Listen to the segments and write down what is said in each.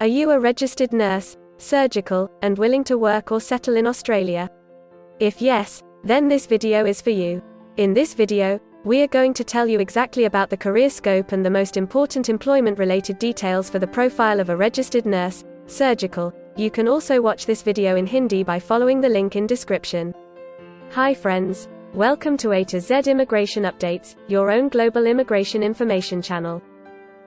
Are you a registered nurse, surgical, and willing to work or settle in Australia? If yes, then this video is for you. In this video, we are going to tell you exactly about the career scope and the most important employment-related details for the profile of a registered nurse, surgical. You can also watch this video in Hindi by following the link in description. Hi friends, welcome to A to Z Immigration Updates, your own global immigration information channel.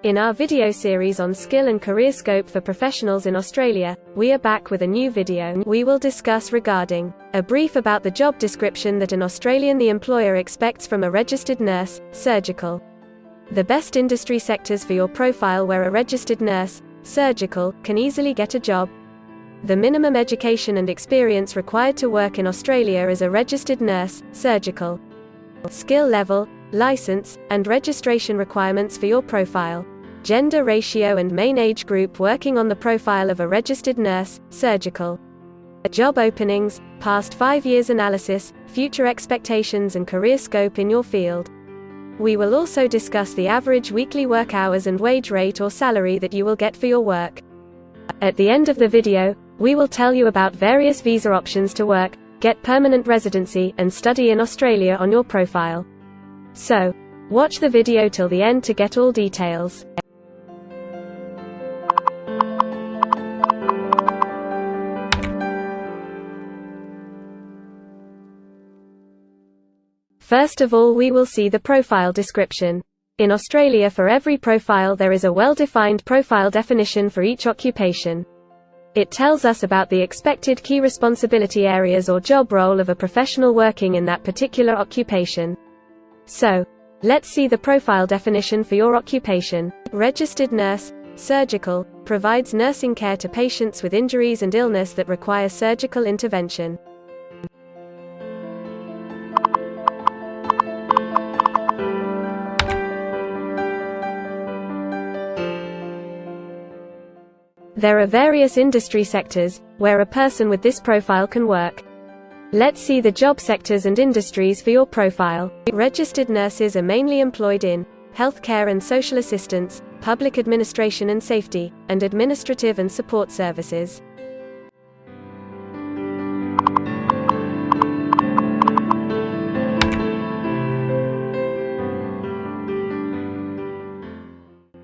In our video series on skill and career scope for professionals in Australia, we are back with a new video. We will discuss regarding a brief about the job description that an Australian the employer expects from a registered nurse, surgical. The best industry sectors for your profile where a registered nurse, surgical, can easily get a job. The minimum education and experience required to work in Australia as a registered nurse, surgical. Skill level, license, and registration requirements for your profile. Gender ratio and main age group working on the profile of a registered nurse, surgical. Job openings, past 5 years analysis, future expectations and career scope in your field. We will also discuss the average weekly work hours and wage rate or salary that you will get for your work. At the end of the video, we will tell you about various visa options to work, get permanent residency, and study in Australia on your profile. So, watch the video till the end to get all details. First of all, we will see the profile description. In Australia, for every profile there is a well-defined profile definition for each occupation. It tells us about the expected key responsibility areas or job role of a professional working in that particular occupation. So, let's see the profile definition for your occupation. Registered nurse, surgical, provides nursing care to patients with injuries and illness that require surgical intervention. There are various industry sectors where a person with this profile can work. Let's see the job sectors and industries for your profile. Registered nurses are mainly employed in healthcare and social assistance, public administration and safety, and administrative and support services.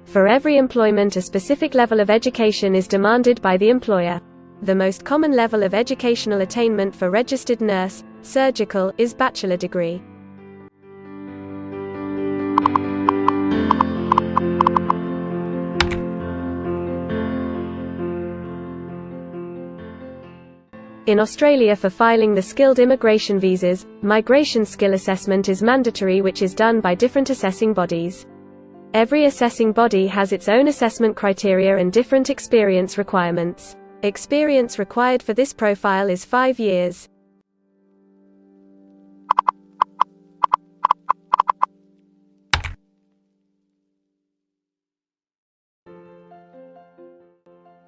For every employment, a specific level of education is demanded by the employer. The most common level of educational attainment for registered nurse, surgical, is bachelor degree. In Australia, for filing the skilled immigration visas, migration skill assessment is mandatory, which is done by different assessing bodies. Every assessing body has its own assessment criteria and different experience requirements. Experience required for this profile is 5 years.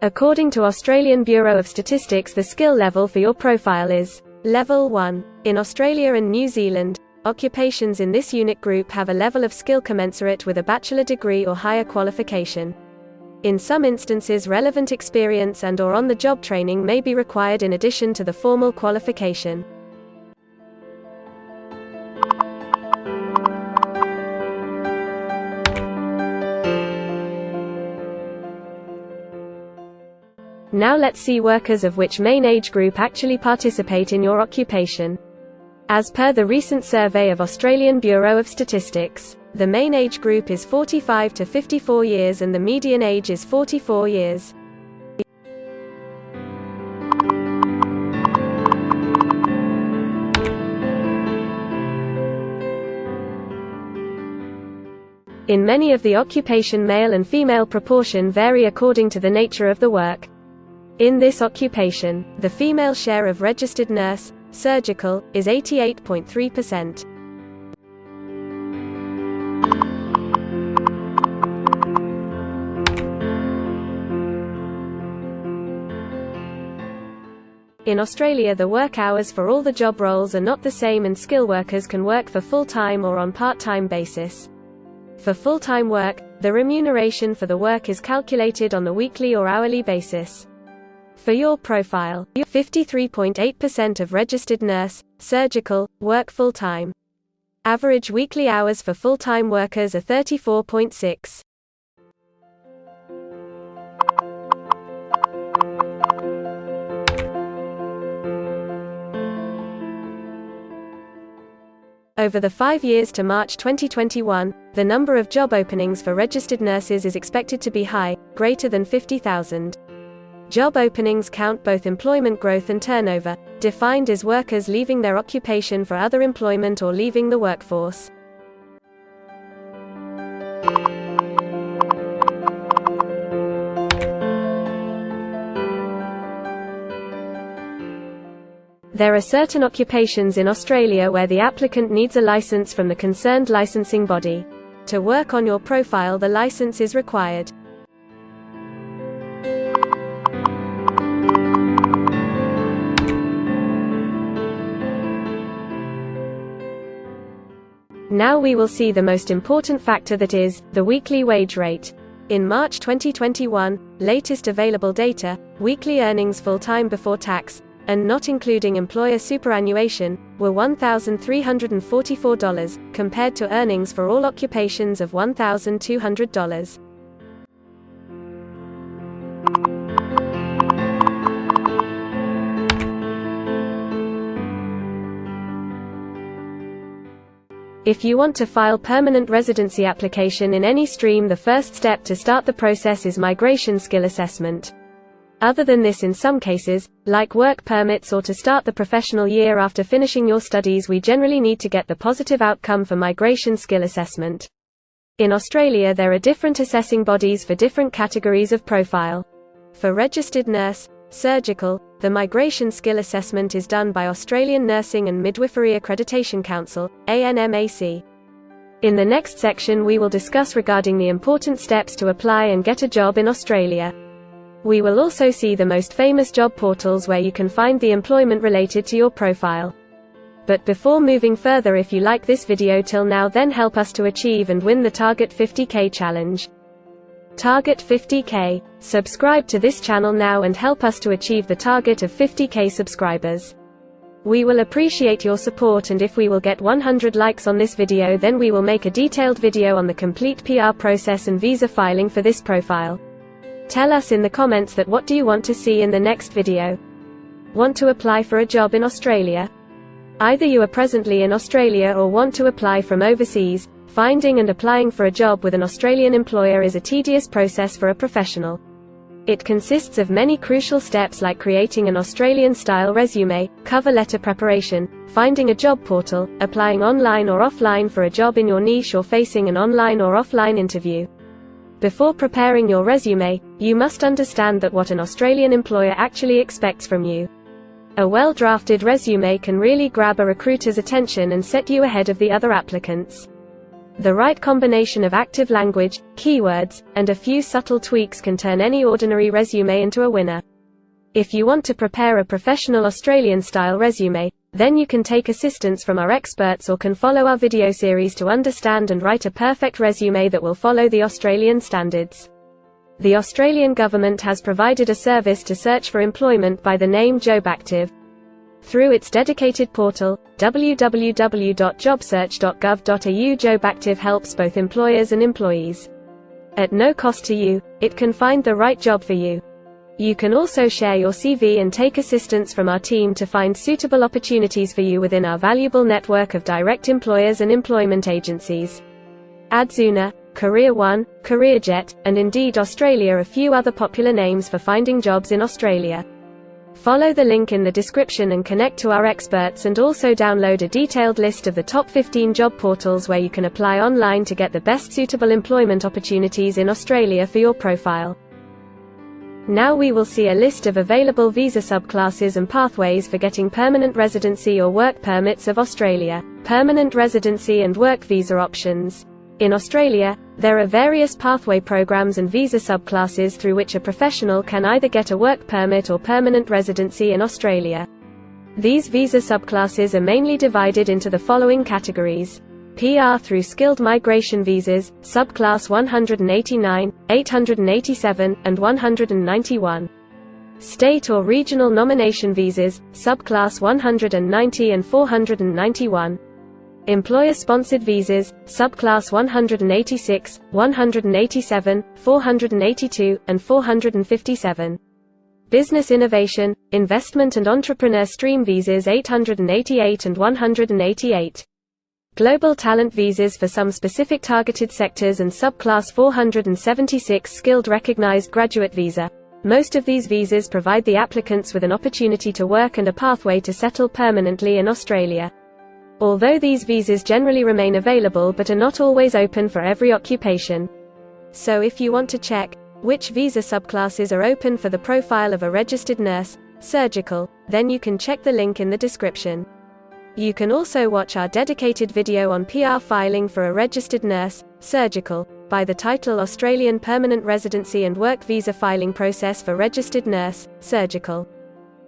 According to Australian Bureau of Statistics, the skill level for your profile is Level 1. In Australia and New Zealand, occupations in this unit group have a level of skill commensurate with a bachelor degree or higher qualification. In some instances, relevant experience and/or on-the-job training may be required in addition to the formal qualification. Now let's see workers of which main age group actually participate in your occupation. As per the recent survey of Australian Bureau of Statistics, the main age group is 45 to 54 years and the median age is 44 years. In many of the occupation, male and female proportion vary according to the nature of the work. In this occupation, the female share of registered nurse, surgical, is 88.3%. In Australia, the work hours for all the job roles are not the same and skill workers can work for full-time or on part-time basis. For full-time work, The remuneration for the work is calculated on the weekly or hourly basis. For your profile, 53.8% of registered nurse, surgical, work full-time. Average weekly hours for full-time workers are 34.6. Over the 5 years to March 2021, the number of job openings for registered nurses is expected to be high, greater than 50,000. Job openings count both employment growth and turnover, defined as workers leaving their occupation for other employment or leaving the workforce. There are certain occupations in Australia where the applicant needs a license from the concerned licensing body. To work on your profile, the license is required. Now we will see the most important factor, that is, the weekly wage rate. In March 2021, latest available data, weekly earnings full-time before tax, and not including employer superannuation, were $1,344, compared to earnings for all occupations of $1,200. If you want to file permanent residency application in any stream, the first step to start the process is migration skill assessment. Other than this, in some cases, like work permits or to start the professional year after finishing your studies, we generally need to get the positive outcome for migration skill assessment. In Australia, there are different assessing bodies for different categories of profile. For registered nurse, surgical, the migration skill assessment is done by Australian Nursing and Midwifery Accreditation Council, ANMAC. In the next section we will discuss regarding the important steps to apply and get a job in Australia. We will also see the most famous job portals where you can find the employment related to your profile. But before moving further, if you like this video till now, then help us to achieve and win the Target 50K challenge. Target 50K. Subscribe to this channel now and help us to achieve the target of 50K subscribers. We will appreciate your support, and if we will get 100 likes on this video, then we will make a detailed video on the complete PR process and visa filing for this profile. Tell us in the comments that what do you want to see in the next video. Want to apply for a job in Australia? Either you are presently in Australia or want to apply from overseas. Finding and applying for a job with an Australian employer is a tedious process for a professional. It consists of many crucial steps like creating an Australian-style resume, cover letter preparation, finding a job portal, applying online or offline for a job in your niche, or facing an online or offline interview. Before preparing your resume, you must understand that what an Australian employer actually expects from you. A well-drafted resume can really grab a recruiter's attention and set you ahead of the other applicants. The right combination of active language, keywords, and a few subtle tweaks can turn any ordinary resume into a winner. If you want to prepare a professional Australian-style resume, then you can take assistance from our experts or can follow our video series to understand and write a perfect resume that will follow the Australian standards. The Australian government has provided a service to search for employment by the name JobActive. Through its dedicated portal, www.jobsearch.gov.au, JobActive helps both employers and employees. At no cost to you, it can find the right job for you. You can also share your CV and take assistance from our team to find suitable opportunities for you within our valuable network of direct employers and employment agencies. Adzuna, Career One, CareerJet, and Indeed Australia are a few other popular names for finding jobs in Australia. Follow the link in the description and connect to our experts, and also download a detailed list of the top 15 job portals where you can apply online to get the best suitable employment opportunities in Australia for your profile. Now we will see a list of available visa subclasses and pathways for getting permanent residency or work permits of Australia. Permanent residency and work visa options. In Australia, there are various pathway programs and visa subclasses through which a professional can either get a work permit or permanent residency in Australia. These visa subclasses are mainly divided into the following categories. PR through skilled migration visas, subclass 189, 887, and 191. State or regional nomination visas, subclass 190 and 491. Employer-sponsored visas, subclass 186, 187, 482, and 457. Business innovation, investment and entrepreneur stream visas 888 and 188. Global talent visas for some specific targeted sectors and subclass 476 skilled recognized graduate visa. Most of these visas provide the applicants with an opportunity to work and a pathway to settle permanently in Australia. Although these visas generally remain available but are not always open for every occupation. So if you want to check which visa subclasses are open for the profile of a registered nurse, surgical, then you can check the link in the description. You can also watch our dedicated video on PR filing for a registered nurse, surgical, by the title Australian Permanent Residency and Work Visa Filing Process for Registered Nurse, Surgical.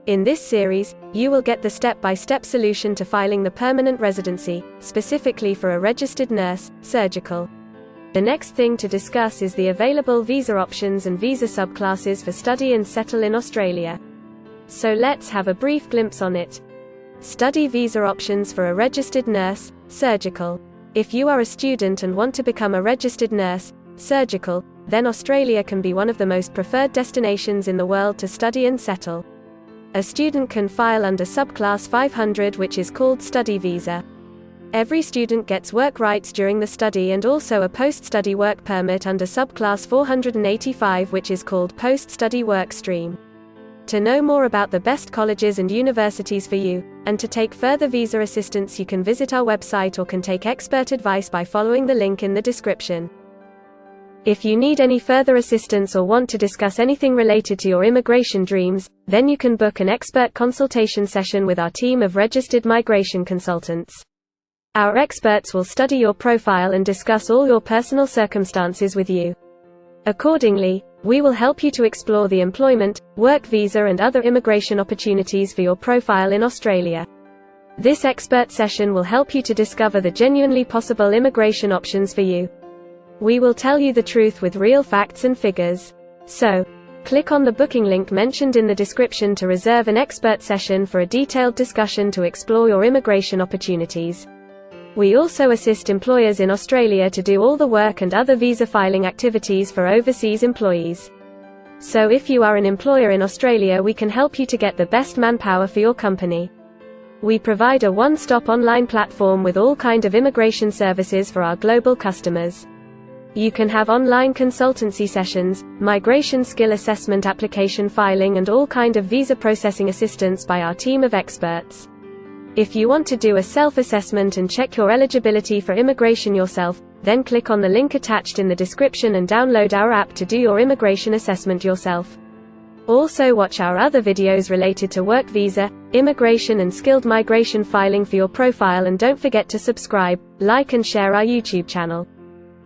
In this series, you will get the step-by-step solution to filing the permanent residency, specifically for a registered nurse, surgical. The next thing to discuss is the available visa options and visa subclasses for study and settle in Australia. So let's have a brief glimpse on it. Study visa options for a registered nurse, surgical. If you are a student and want to become a registered nurse, surgical, then Australia can be one of the most preferred destinations in the world to study and settle. A student can file under subclass 500, which is called study visa. Every student gets work rights during the study and also a post-study work permit under subclass 485, which is called post-study work stream. To know more about the best colleges and universities for you, and to take further visa assistance, you can visit our website or can take expert advice by following the link in the description. If you need any further assistance or want to discuss anything related to your immigration dreams, then you can book an expert consultation session with our team of registered migration consultants. Our experts will study your profile and discuss all your personal circumstances with you. Accordingly, we will help you to explore the employment, work visa and other immigration opportunities for your profile in Australia. This expert session will help you to discover the genuinely possible immigration options for you. We will tell you the truth with real facts and figures. So, click on the booking link mentioned in the description to reserve an expert session for a detailed discussion to explore your immigration opportunities. We also assist employers in Australia to do all the work and other visa filing activities for overseas employees. So if you are an employer in Australia, we can help you to get the best manpower for your company. We provide a one-stop online platform with all kinds of immigration services for our global customers. You can have online consultancy sessions, migration skill assessment, application filing and all kind of visa processing assistance by our team of experts. If you want to do a self-assessment and check your eligibility for immigration yourself, then click on the link attached in the description and download our app to do your immigration assessment yourself. Also watch our other videos related to work visa, immigration and skilled migration filing for your profile, and don't forget to subscribe, like and share our YouTube channel.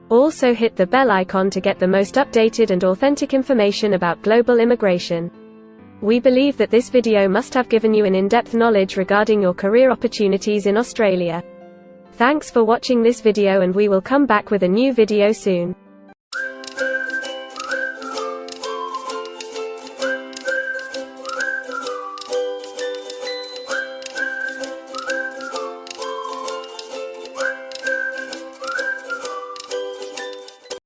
Also hit the bell icon to get the most updated and authentic information about global immigration. We believe that this video must have given you an in-depth knowledge regarding your career opportunities in Australia. Thanks for watching this video, and we will come back with a new video soon.